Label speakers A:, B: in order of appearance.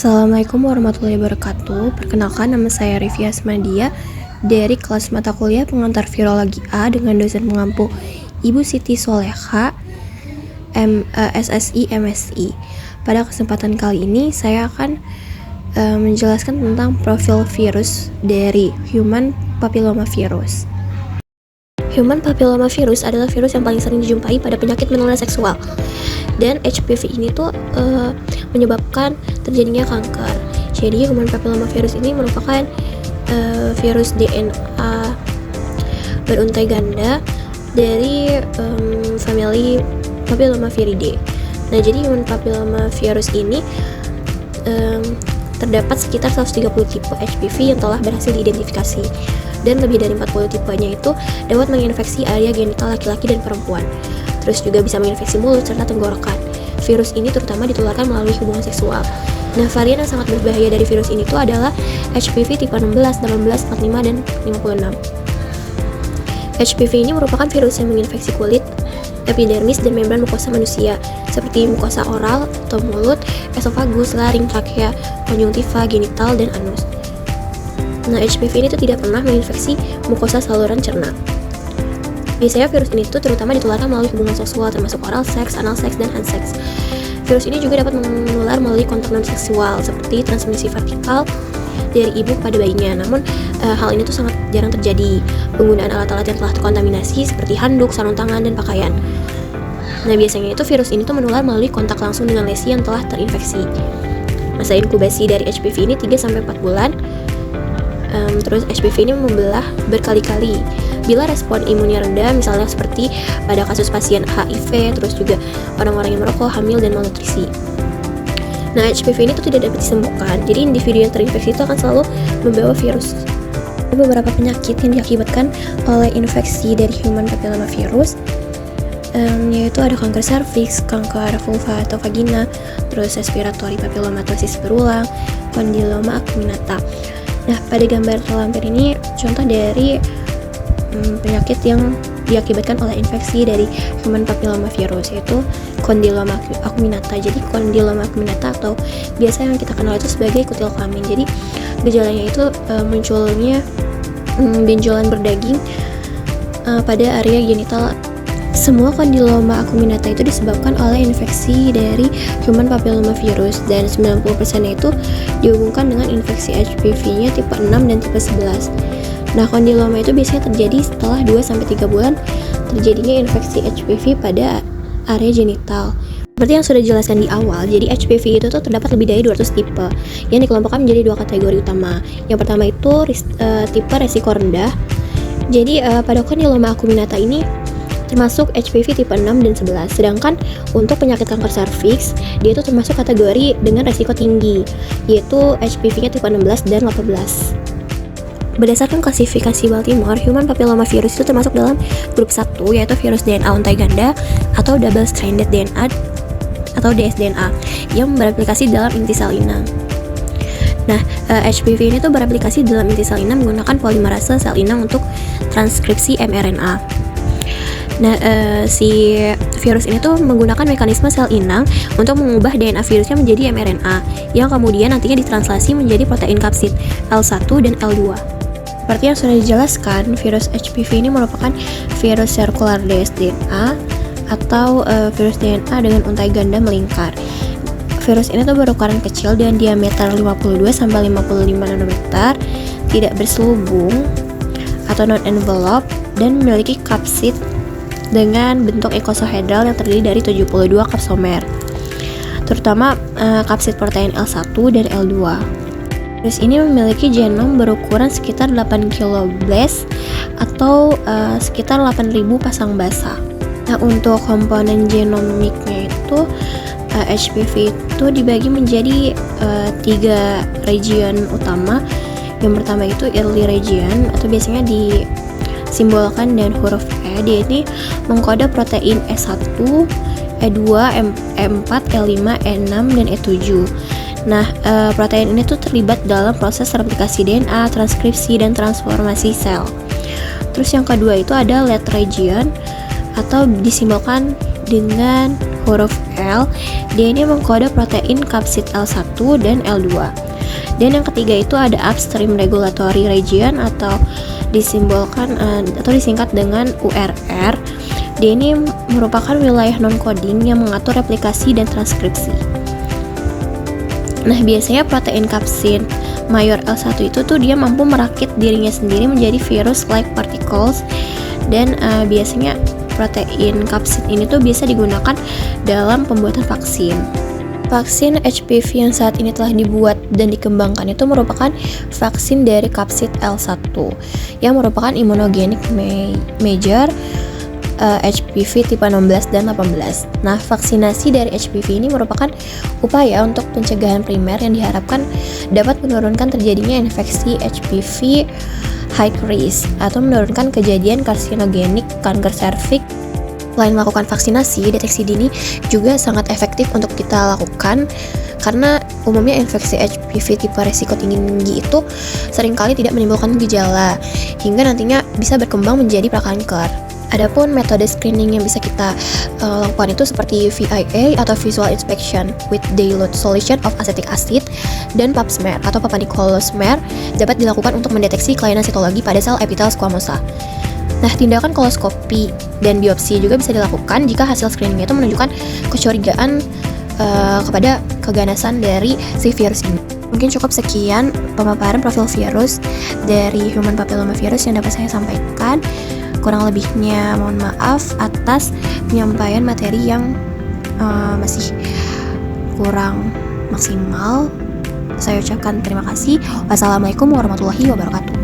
A: Assalamualaikum warahmatullahi wabarakatuh. Perkenalkan, nama saya Rifia Asmadia dari kelas mata kuliah pengantar virologi A dengan dosen pengampu Ibu Siti Soleha, SSI MSI. Pada kesempatan kali ini saya akan menjelaskan tentang profil virus dari human papillomavirus. Human papillomavirus adalah virus yang paling sering dijumpai pada penyakit menular seksual. Dan HPV ini tuh menyebabkan terjadinya kanker. Jadi human papillomavirus ini merupakan virus DNA beruntai ganda dari famili Papillomaviridae. Nah, jadi human papillomavirus ini terdapat sekitar 130 tipe HPV yang telah berhasil diidentifikasi, dan lebih dari 40 tipenya itu dapat menginfeksi area genital laki-laki dan perempuan. Terus juga bisa menginfeksi mulut serta tenggorokan. Virus ini terutama ditularkan melalui hubungan seksual. Nah, varian yang sangat berbahaya dari virus ini itu adalah HPV tipe 16, 18, 45, dan 56. HPV ini merupakan virus yang menginfeksi kulit, epidermis, dan membran mukosa manusia, seperti mukosa oral atau mulut, esofagus, laring, trakea, konjungtiva, genital, dan anus. Nah, HPV ini tuh tidak pernah menginfeksi mukosa saluran cerna. Biasanya virus ini tuh terutama ditularkan melalui hubungan seksual, termasuk oral seks, anal seks, dan hand seks. Virus ini juga dapat menular melalui kontak non-seksual, seperti transmisi vertikal dari ibu kepada bayinya. Namun, hal ini tuh sangat jarang terjadi. Penggunaan alat-alat yang telah terkontaminasi seperti handuk, sarung tangan, dan pakaian. Nah, biasanya itu virus ini tuh menular melalui kontak langsung dengan lesi yang telah terinfeksi. Masa inkubasi dari HPV ini 3-4 bulan. Terus HPV ini membelah berkali-kali. Bila respon imunnya rendah, misalnya seperti pada kasus pasien HIV, terus juga orang-orang yang merokok, hamil, dan malnutrisi. Nah, HPV ini tuh tidak dapat disembuhkan, jadi individu yang terinfeksi itu akan selalu membawa virus. Ada beberapa penyakit yang diakibatkan oleh infeksi dari human papillomavirus, yaitu ada kanker serviks, kanker vulva atau vagina, terus respiratory papillomatosis berulang, kondiloma acuminata. Nah, pada gambar terlampir ini contoh dari penyakit yang diakibatkan oleh infeksi dari human papillomavirus, yaitu kondiloma acuminata. Jadi kondiloma acuminata atau biasa yang kita kenal itu sebagai kutil kelamin. Jadi gejalanya itu munculnya benjolan berdaging pada area genital. Semua kondiloma acuminata itu disebabkan oleh infeksi dari human papillomavirus, dan 90% itu dihubungkan dengan infeksi HPV-nya tipe 6 dan tipe 11. Nah, kondiloma itu biasanya terjadi setelah 2-3 bulan terjadinya infeksi HPV pada area genital. Seperti yang sudah dijelaskan di awal, jadi HPV itu tuh terdapat lebih dari 200 tipe yang dikelompokkan menjadi 2 kategori utama. Yang pertama itu tipe resiko rendah. Jadi pada kondiloma acuminata ini termasuk HPV tipe 6 dan 11. Sedangkan untuk penyakit kanker serviks, dia itu termasuk kategori dengan resiko tinggi, yaitu HPV-nya tipe 16 dan 18. Berdasarkan klasifikasi Baltimore, human papillomavirus itu termasuk dalam grup 1, yaitu virus DNA untai ganda atau double stranded DNA atau dsDNA yang beraplikasi dalam inti sel inang. Nah, HPV ini tuh beraplikasi dalam inti sel inang menggunakan polimerase sel inang untuk transkripsi mRNA. Nah, si virus ini tuh menggunakan mekanisme sel inang untuk mengubah DNA virusnya menjadi mRNA yang kemudian nantinya ditranslasi menjadi protein kapsid L1 dan L2. Seperti yang sudah dijelaskan, virus HPV ini merupakan virus sirkular dsDNA atau virus DNA dengan untai ganda melingkar. Virus ini tuh berukuran kecil dengan diameter 52-55 nanometer, tidak berselubung atau non-envelope, dan memiliki kapsid dengan bentuk ikosohedral yang terdiri dari 72 kapsomer, terutama kapsid protein L1 dan L2. Virus ini memiliki genom berukuran sekitar 8 kilobase atau sekitar 8.000 pasang basa. Nah, untuk komponen genomiknya itu HPV itu dibagi menjadi 3 region utama. Yang pertama itu early region atau biasanya disimbolkan dengan huruf E. Dia ini mengkode protein E1, E2, E4, E5, E6, dan E7. Nah, protein ini tuh terlibat dalam proses replikasi DNA, transkripsi, dan transformasi sel. Terus yang kedua itu ada late region atau disimbolkan dengan huruf L. Dia ini mengkode protein kapsid L1 dan L2. Dan yang ketiga itu ada upstream regulatory region atau disimbolkan atau disingkat dengan URR. Dia ini merupakan wilayah non-coding yang mengatur replikasi dan transkripsi. Nah, biasanya protein kapsid mayor L1 itu tuh dia mampu merakit dirinya sendiri menjadi virus-like particles, dan biasanya protein kapsid ini tuh bisa digunakan dalam pembuatan vaksin. Vaksin HPV yang saat ini telah dibuat dan dikembangkan itu merupakan vaksin dari kapsid L1 yang merupakan immunogenic major HPV tipe 16 dan 18. Nah, vaksinasi dari HPV ini merupakan upaya untuk pencegahan primer yang diharapkan dapat menurunkan terjadinya infeksi HPV high risk atau menurunkan kejadian karsinogenik kanker serviks. Selain melakukan vaksinasi, deteksi dini juga sangat efektif untuk kita lakukan karena umumnya infeksi HPV tipe risiko tinggi itu seringkali tidak menimbulkan gejala hingga nantinya bisa berkembang menjadi prakanker. Adapun metode screening yang bisa kita lakukan itu seperti VIA atau Visual Inspection with Dilute Solution of Acetic Acid dan Pap smear atau Papa-Nicolau smear dapat dilakukan untuk mendeteksi kelainan sitologi pada sel epitel squamosa. Nah, tindakan koloskopi dan biopsi juga bisa dilakukan jika hasil screening itu menunjukkan kecurigaan kepada keganasan dari si virus ini. Mungkin cukup sekian pemaparan profil virus dari human papillomavirus yang dapat saya sampaikan. Kurang lebihnya mohon maaf atas penyampaian materi yang masih kurang maksimal. Saya ucapkan terima kasih. Wassalamualaikum warahmatullahi wabarakatuh.